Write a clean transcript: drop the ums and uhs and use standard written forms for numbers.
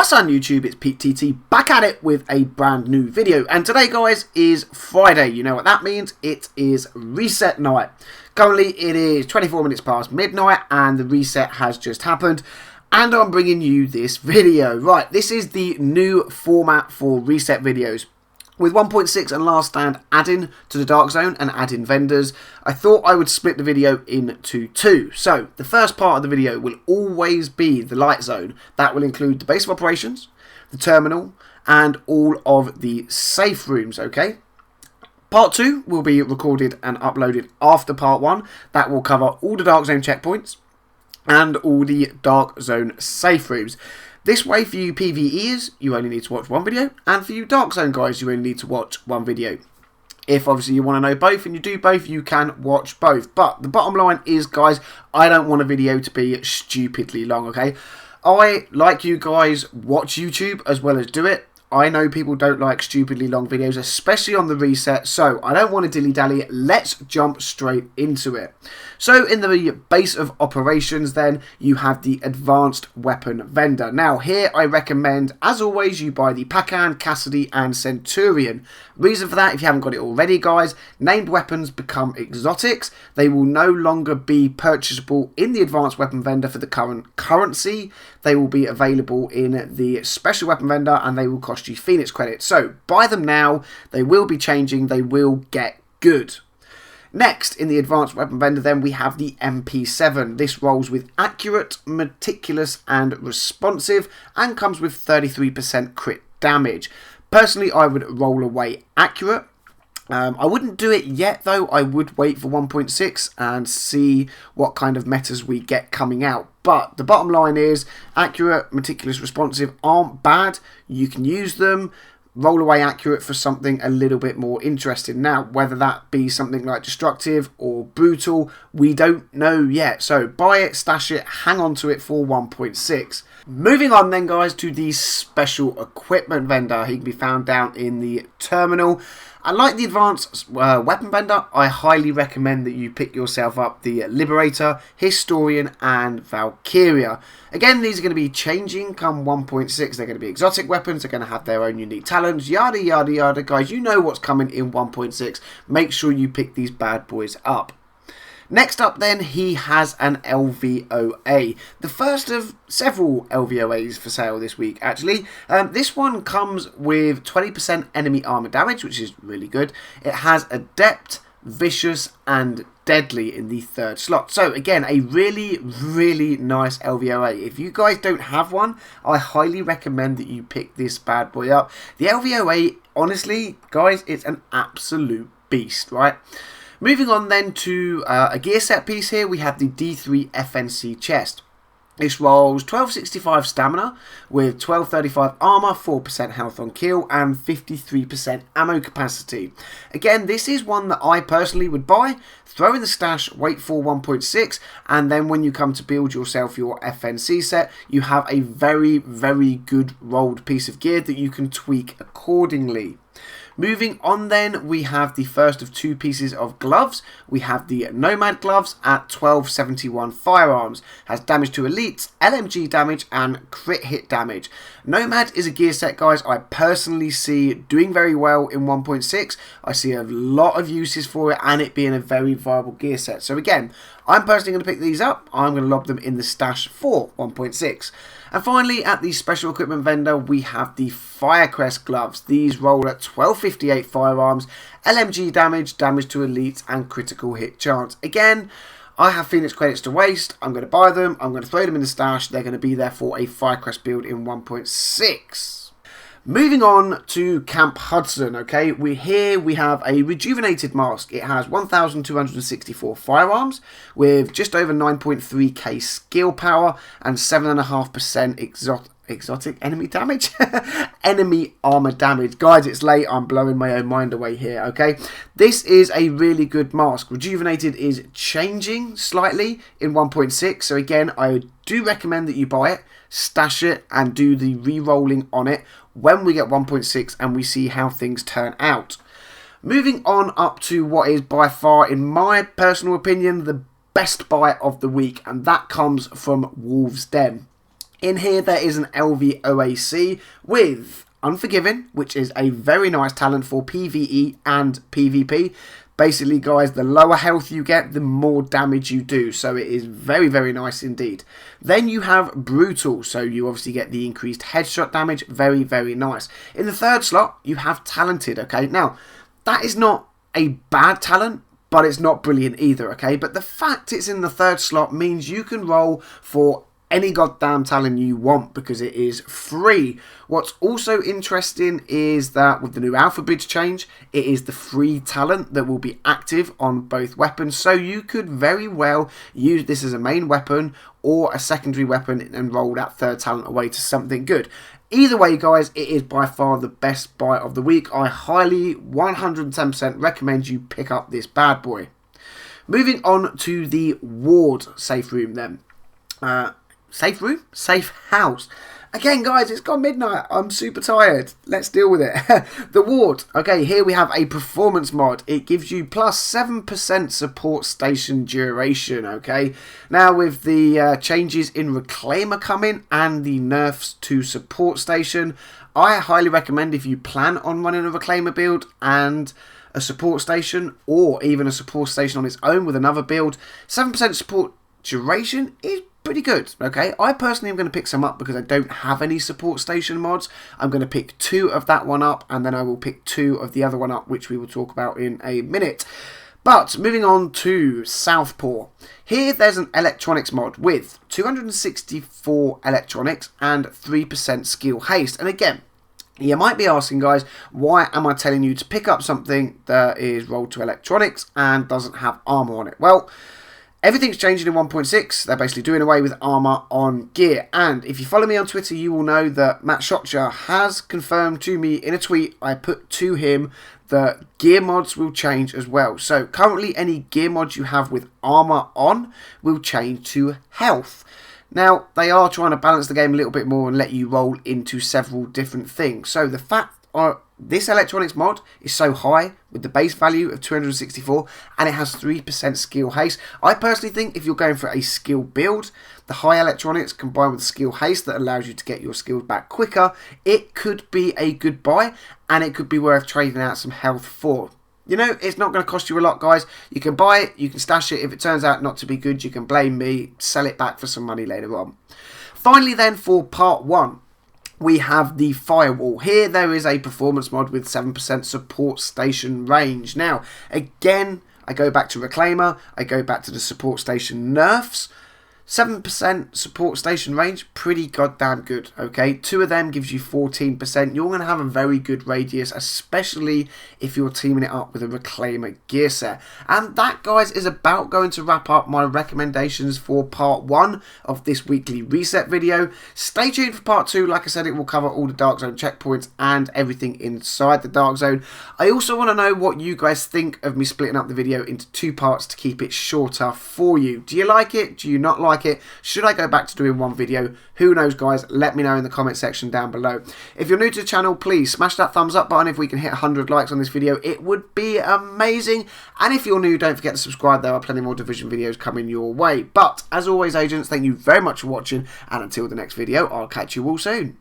What's on YouTube? It's Pete TT back at it with a brand new video. And today, guys, is Friday. You know what that means? It is reset night. Currently, it is 24 minutes past midnight and the reset has just happened. And I'm bringing you this video. Right, this is the new format for reset videos. With 1.6 and Last Stand adding to the Dark Zone and adding vendors, I thought I would split the video into two. So, the first part of the video will always be the Light Zone. That will include the base of operations, the terminal, and all of the safe rooms, okay? Part 2 will be recorded and uploaded after Part 1. That will cover all the Dark Zone checkpoints and all the Dark Zone safe rooms. This way, for you PvEers, you only need to watch one video, and for you Dark Zone guys, you only need to watch one video. If obviously you want to know both and you do both, you can watch both. But the bottom line is, guys, I don't want a video to be stupidly long, okay? I, like you guys, watch YouTube as well as do it. I know people don't like stupidly long videos, especially on the reset, so I don't want to dilly-dally. Let's jump straight into it. So in the base of operations then, you have the advanced weapon vendor. Now here I recommend, as always, you buy the Pacan, Cassidy and Centurion. Reason for that, if you haven't got it already, guys, named weapons become exotics. They will no longer be purchasable in the advanced weapon vendor for the current currency. They will be available in the special weapon vendor and they will cost you Phoenix credits. So buy them now. They will be changing. They will get good. Next, in the advanced weapon vendor then, we have the MP7. This rolls with accurate, meticulous and responsive and comes with 33% crit damage. Personally, I would roll away accurate. I wouldn't do it yet though. I would wait for 1.6 and see what kind of metas we get coming out. But the bottom line is, accurate, meticulous, responsive aren't bad. You can use them. Roll away accurate for something a little bit more interesting. Now, whether that be something like destructive or brutal, we don't know yet. So buy it, stash it, hang on to it for 1.6. Moving on then, guys, to the special equipment vendor. He can be found down in the terminal. And like the advanced weapon vendor, I highly recommend that you pick yourself up the Liberator, Historian and Valkyria. Again, these are going to be changing come 1.6. They're going to be exotic weapons. They're going to have their own unique talents. Yada, yada, yada. Guys, you know what's coming in 1.6. Make sure you pick these bad boys up. Next up then, he has an LVOA. The first of several LVOAs for sale this week, actually. This one comes with 20% enemy armor damage, which is really good. It has Adept, Vicious and Deadly in the third slot. So again, a really, really nice LVOA. If you guys don't have one, I highly recommend that you pick this bad boy up. The LVOA, honestly, guys, it's an absolute beast, right? Moving on then to a gear set piece here, we have the D3 FNC chest. This rolls 1265 stamina with 1235 armor, 4% health on kill and 53% ammo capacity. Again, this is one that I personally would buy, throw in the stash, wait for 1.6 and then when you come to build yourself your FNC set, you have a very, very good rolled piece of gear that you can tweak accordingly. Moving on then, we have the first of two pieces of gloves. We have the Nomad gloves at 1271 firearms. Has damage to elites, LMG damage and crit hit damage. Nomad is a gear set, guys, I personally see doing very well in 1.6. I see a lot of uses for it and it being a very viable gear set. So again, I'm personally going to pick these up. I'm going to lob them in the stash for 1.6. And finally, at the special equipment vendor, we have the Firecrest gloves. These roll at 1258 firearms, LMG damage, damage to elites, and critical hit chance. Again, I have Phoenix credits to waste. I'm going to buy them. I'm going to throw them in the stash. They're going to be there for a Firecrest build in 1.6. Moving on to Camp Hudson, okay, we have a rejuvenated mask. It has 1,264 firearms with just over 9.3k skill power and 7.5% exotic enemy damage. Enemy armor damage. Guys, it's late. I'm blowing my own mind away here, okay? This is a really good mask. Rejuvenated is changing slightly in 1.6. So again, I do recommend that you buy it, stash it, and do the re-rolling on it when we get 1.6 and we see how things turn out. Moving on up to what is by far, in my personal opinion, the best buy of the week, and that comes from Wolves Den. In here there is an LVOAC with Unforgiving, which is a very nice talent for PvE and PvP. Basically, guys, the lower health you get, the more damage you do. So it is very, very nice indeed. Then you have Brutal. So you obviously get the increased headshot damage. Very, very nice. In the third slot, you have Talented, okay? Now, that is not a bad talent, but it's not brilliant either, okay? But the fact it's in the third slot means you can roll for any goddamn talent you want because it is free. What's also interesting is that with the new Alpha Bridge change, it is the free talent that will be active on both weapons. So you could very well use this as a main weapon or a secondary weapon and roll that third talent away to something good. Either way, guys, it is by far the best buy of the week. I highly 110% recommend you pick up this bad boy. Moving on to the Ward safe room then. Safe room? Safe house. Again, guys, it's gone midnight. I'm super tired. Let's deal with it. The Ward. Okay, here we have a performance mod. It gives you plus 7% support station duration, okay? Now, with the changes in Reclaimer coming and the nerfs to support station, I highly recommend if you plan on running a Reclaimer build and a support station, or even a support station on its own with another build, 7% support duration is pretty good, okay? I personally am going to pick some up because I don't have any support station mods. I'm going to pick 2 of that one up, and then I will pick 2 of the other one up, which we will talk about in a minute. But moving on to Southpaw. Here there's an electronics mod with 264 electronics and 3% skill haste. And again, you might be asking, guys, why am I telling you to pick up something that is rolled to electronics and doesn't have armor on it? Well, everything's changing in 1.6. They're basically doing away with armor on gear. And if you follow me on Twitter, you will know that Matt Shotcher has confirmed to me in a tweet I put to him that gear mods will change as well. So currently any gear mods you have with armor on will change to health. Now, they are trying to balance the game a little bit more and let you roll into several different things. So the fact this electronics mod is so high with the base value of 264 and it has 3% skill haste. I personally think if you're going for a skill build, the high electronics combined with skill haste that allows you to get your skills back quicker, it could be a good buy and it could be worth trading out some health for. You know, it's not going to cost you a lot, guys. You can buy it, you can stash it. If it turns out not to be good, you can blame me, sell it back for some money later on. Finally then, for part 1. We have the Firewall. Here there is a performance mod with 7% support station range. Now, again, I go back to Reclaimer. I go back to the support station nerfs. 7% support station range, pretty goddamn good, okay? 2 of them gives you 14%. You're going to have a very good radius, especially if you're teaming it up with a Reclaimer gear set. And that, guys, is about going to wrap up my recommendations for part 1 of this weekly reset video. Stay tuned for part 2. Like I said, it will cover all the Dark Zone checkpoints and everything inside the Dark Zone. I also want to know what you guys think of me splitting up the video into 2 parts to keep it shorter for you. Do you like it? Do you not like it? Should I go back to doing 1 video? Who knows, guys? Let me know in the comment section down below. If you're new to the channel, please smash that thumbs up button. If we can hit 100 likes on this video, it would be amazing. And if you're new, don't forget to subscribe. There are plenty more Division videos coming your way. But as always, agents, thank you very much for watching, and until the next video, I'll catch you all soon.